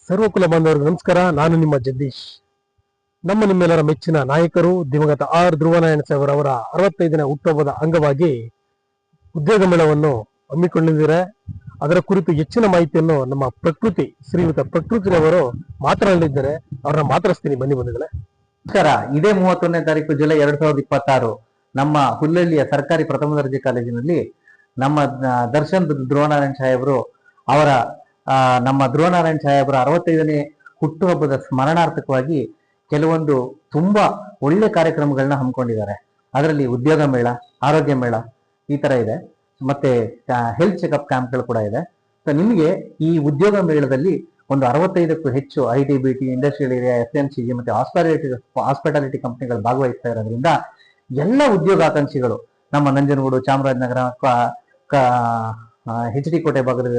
ಸರ್ವಕುಲ ಬಾಂಧವರಿಗೆ ನಮಸ್ಕಾರ. ನಾನು ನಿಮ್ಮ ಜಗದೀಶ್. ನಿಮ್ಮೆಲ್ಲರ ಮೆಚ್ಚಿನ ನಾಯಕರು ದಿವಂಗತ ಆರ್ ಧ್ರುವನಾರಾಯಣ ಸಾಹೇಬ್ ಅವರ 65ನೇ ಹುಟ್ಟುಹಬ್ಬದ ಅಂಗವಾಗಿ ಉದ್ಯೋಗ ಮೇಳವನ್ನು ಹಮ್ಮಿಕೊಂಡಿದ್ದಾರೆ. ಅದರ ಕುರಿತು ಹೆಚ್ಚಿನ ಮಾಹಿತಿಯನ್ನು ನಮ್ಮ ಶ್ರೀಯುತ ಪ್ರಕೃತಿರವರು ಮಾತನಾಡಲಿದ್ದಾರೆ. ಅವರನ್ನ ಮಾತಾಡಿಸ್ತೀನಿ, ಬನ್ನಿ ಬಂಧುಗಳೇ. ನಮಸ್ಕಾರ. ಇದೇ 31ನೇ ತಾರೀಕು ಜುಲೈ 2026 ನಮ್ಮ ಹುಲ್ಲಳ್ಳಿಯ ಸರ್ಕಾರಿ ಪ್ರಥಮ ದರ್ಜೆ ಕಾಲೇಜಿನಲ್ಲಿ ನಮ್ಮ ದರ್ಶನ್ ಧ್ರುವನಾರಾಯಣ ಸಾಹೇಬರು ಅವರ ನಮ್ಮ ಧ್ರುವನಾರಾಯಣ ಸಾಹೇಬರ 65ನೇ ಹುಟ್ಟುಹಬ್ಬದ ಸ್ಮರಣಾರ್ಥಕವಾಗಿ ಕೆಲವೊಂದು ತುಂಬಾ ಒಳ್ಳೆ ಕಾರ್ಯಕ್ರಮಗಳನ್ನ ಹಮ್ಮಿಕೊಂಡಿದ್ದಾರೆ. ಅದರಲ್ಲಿ ಉದ್ಯೋಗ ಮೇಳ, ಆರೋಗ್ಯ ಮೇಳ ಈ ತರ ಇದೆ, ಮತ್ತೆ ಹೆಲ್ತ್ ಚೆಕಪ್ ಕ್ಯಾಂಪ್ಗಳು ಕೂಡ ಇದೆ. ಸೊ ನಿಮಗೆ ಈ ಉದ್ಯೋಗ ಮೇಳದಲ್ಲಿ ಒಂದು 65ಕ್ಕೂ ಹೆಚ್ಚು ITBT, ಇಂಡಸ್ಟ್ರಿಯಲ್ ಏರಿಯಾ, FMCG ಮತ್ತೆ ಹಾಸ್ಪಿಟಾಲಿಟಿ ಕಂಪನಿಗಳು ಭಾಗವಹಿಸ್ತಾ ಇರೋದ್ರಿಂದ ಎಲ್ಲ ಉದ್ಯೋಗಾಕಾಂಕ್ಷಿಗಳು ನಮ್ಮ ನಂಜನಗೂಡು, ಚಾಮರಾಜನಗರ, HD ಕೋಟೆ ಭಾಗದ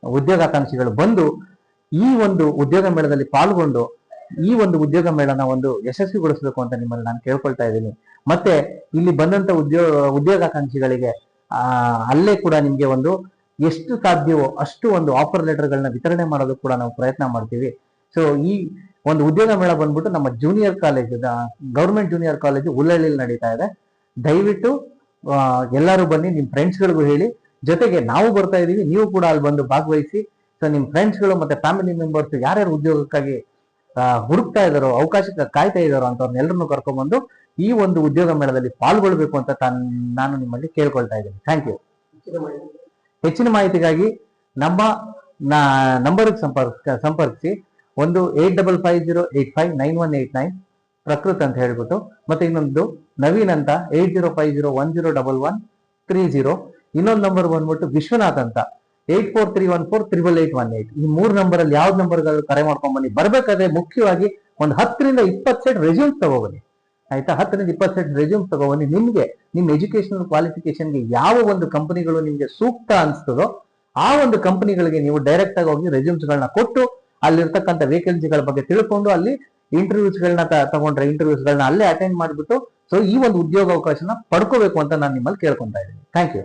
ಉದ್ಯೋಗಾಕಾಂಕ್ಷಿಗಳು ಬಂದು ಈ ಒಂದು ಉದ್ಯೋಗ ಮೇಳದಲ್ಲಿ ಪಾಲ್ಗೊಂಡು ಈ ಒಂದು ಉದ್ಯೋಗ ಮೇಳನ ಒಂದು ಯಶಸ್ವಿಗೊಳಿಸಬೇಕು ಅಂತ ನಿಮ್ಮಲ್ಲಿ ನಾನು ಕೇಳ್ಕೊಳ್ತಾ ಇದ್ದೀನಿ. ಮತ್ತೆ ಇಲ್ಲಿ ಬಂದಂತ ಉದ್ಯೋಗಾಕಾಂಕ್ಷಿಗಳಿಗೆ ಅಲ್ಲೇ ಕೂಡ ನಿಮ್ಗೆ ಒಂದು ಎಷ್ಟು ಸಾಧ್ಯವೋ ಅಷ್ಟು ಒಂದು ಆಫರ್ ಲೆಟರ್ಗಳನ್ನ ವಿತರಣೆ ಮಾಡೋದು ಕೂಡ ನಾವು ಪ್ರಯತ್ನ ಮಾಡ್ತೀವಿ. ಸೊ ಈ ಒಂದು ಉದ್ಯೋಗ ಮೇಳ ಬಂದ್ಬಿಟ್ಟು ನಮ್ಮ junior college, government junior college ಹುಲ್ಲಳ್ಳಿಯಲ್ಲಿ ನಡೀತಾ ಇದೆ. ದಯವಿಟ್ಟು ಎಲ್ಲರೂ ಬನ್ನಿ, ನಿಮ್ ಫ್ರೆಂಡ್ಸ್ಗಳಿಗೂ ಹೇಳಿ. ಜೊತೆಗೆ ನಾವು ಬರ್ತಾ ಇದೀವಿ, ನೀವು ಕೂಡ ಅಲ್ಲಿ ಬಂದು ಭಾಗವಹಿಸಿ. ಸೊ ನಿಮ್ ಫ್ರೆಂಡ್ಸ್ಗಳು ಮತ್ತೆ ಫ್ಯಾಮಿಲಿ ಮೆಂಬರ್ಸ್ ಯಾರ್ಯಾರು ಉದ್ಯೋಗಕ್ಕಾಗಿ ಹುಡುಕ್ತಾ ಇದಾರೋ, ಅವಕಾಶಕ್ಕೆ ಕಾಯ್ತಾ ಇದಾರೋ ಅಂತವ್ರನ್ನೆಲ್ಲರನ್ನು ಕರ್ಕೊಂಡ್ಬಂದು ಈ ಒಂದು ಉದ್ಯೋಗ ಮೇಳದಲ್ಲಿ ಪಾಲ್ಗೊಳ್ಬೇಕು ಅಂತ ನಾನು ನಿಮ್ಮಲ್ಲಿ ಕೇಳ್ಕೊಳ್ತಾ ಇದ್ದೀನಿ. Thank you. ಹೆಚ್ಚಿನ ಮಾಹಿತಿಗಾಗಿ ನಮ್ಮ ನಂಬರ್ಗೆ ಸಂಪರ್ಕಿಸಿ. ಒಂದು 8550859189 ಪ್ರಕೃತ್ ಅಂತ ಹೇಳ್ಬಿಟ್ಟು, ಮತ್ತೆ ಇನ್ನೊಂದು ನವೀನ್ ಅಂತ 8050101130. ಇನ್ನೊಂದು ನಂಬರ್ ಬಂದ್ಬಿಟ್ಟು ವಿಶ್ವನಾಥ್ ಅಂತ 8431488818. ಈ 3 ನಂಬರಲ್ಲಿ ಯಾವ್ದು ನಂಬರ್ಗಳು ಕರೆ ಮಾಡ್ಕೊಂಡ್ ಬನ್ನಿ. ಬರ್ಬೇಕಾದ್ರೆ ಮುಖ್ಯವಾಗಿ ಒಂದು 10ರಿಂದ 20 ಸೆಟ್ ರೆಸ್ಯೂಮ್ಸ್ ತಗೋಬನ್ನಿ. ಆಯ್ತಾ? 10ರಿಂದ 20 ಸೆಟ್ ರೆಸ್ಯೂಮ್ಸ್ ತಗೋಬನ್ನಿ. ನಿಮ್ಗೆ ನಿಮ್ಮ ಎಜುಕೇಶನಲ್ ಕ್ವಾಲಿಫಿಕೇಶನ್ಗೆ ಯಾವ ಒಂದು ಕಂಪನಿಗಳು ನಿಮ್ಗೆ ಸೂಕ್ತ ಅನ್ಸ್ತದೋ ಆ ಒಂದು ಕಂಪನಿಗಳಿಗೆ ನೀವು ಡೈರೆಕ್ಟ್ ಆಗಿ ಹೋಗಿ ರೆಸ್ಯೂಮ್ಸ್ ಗಳನ್ನ ಕೊಟ್ಟು ಅಲ್ಲಿರ್ತಕ್ಕಂಥ ವೇಕೆನ್ಸಿಗಳ ಬಗ್ಗೆ ತಿಳ್ಕೊಂಡು ಅಲ್ಲಿ ಇಂಟರ್ವ್ಯೂಸ್ ಗಳನ್ನ ತಗೊಂಡ್ರೆ ಇಂಟರ್ವ್ಯೂಸ್ ಗಳನ್ನ ಅಲ್ಲೇ ಅಟೆಂಡ್ ಮಾಡಿಬಿಟ್ಟು ಸೊ ಈ ಒಂದು ಉದ್ಯೋಗ ಅವಕಾಶನ ಪಡ್ಕೋಬೇಕು ಅಂತ ನಾನು ನಿಮ್ಮಲ್ಲಿ ಕೇಳ್ಕೊಂತಾ ಇದ್ದೀನಿ. Thank you.